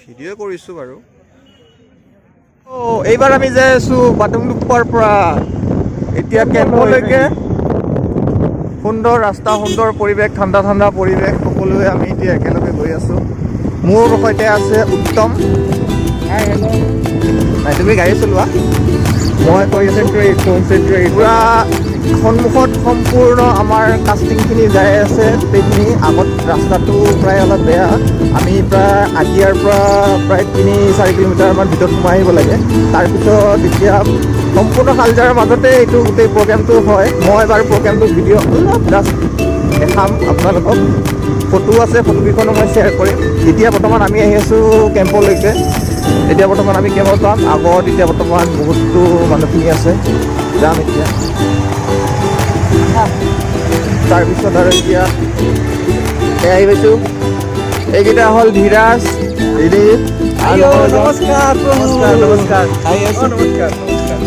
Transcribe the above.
Video' কৰিছোঁ বাৰু। এইবাৰ আমি যাই আছোঁ বাটুংডুপ্পাৰ পৰা এতিয়া কেম্পলৈকে। সুন্দৰ ৰাস্তা, সুন্দৰ পৰিৱেশ, ঠাণ্ডা ঠাণ্ডা পৰিৱেশ, সকলোৱে আমি এতিয়া একেলগে গৈ আছোঁ। মোৰ সৈতে আছে উত্তম। নাই, তুমি গাড়ী চলোৱা, মই কনচেনট্ৰেট। পুৰা সন্মুখত সম্পূৰ্ণ আমাৰ কাষ্টিংখিনি যাই আছে। গোটেইখিনি আগত ৰাস্তাটো প্ৰায় অলপ বেয়া। আমি প্ৰায় আগিয়াৰ পৰা প্ৰায় 3-4 কিলোমিটাৰমান ভিতৰত সোমাই আহিব লাগে। তাৰপিছত এতিয়া সম্পূৰ্ণ কালচাৰৰ মাজতে এইটো গোটেই প্ৰগ্ৰেমটো হয়। মই বাৰু প্ৰগ্ৰেমটো ভিডিঅ' জাষ্ট দেখাম আপোনালোকক। ফটো আছে, ফটোকেইখনো মই শ্বেয়াৰ কৰিম। এতিয়া বৰ্তমান আমি আহি আছোঁ কেম্পলৈকে। এতিয়া বৰ্তমান আমি কেম্পত পাম। আগত এতিয়া বৰ্তমান বহুতো মানুহখিনি আছে, যাম এতিয়া। তাৰপিছত আৰু এতিয়া আহি পাইছোঁ। এইকেইটা হ'ল ধীৰাজ, দিলীপ। নমস্কাৰ নমস্কাৰ নমস্কাৰ। আহি আছোঁ। নমস্কাৰ নমস্কাৰ।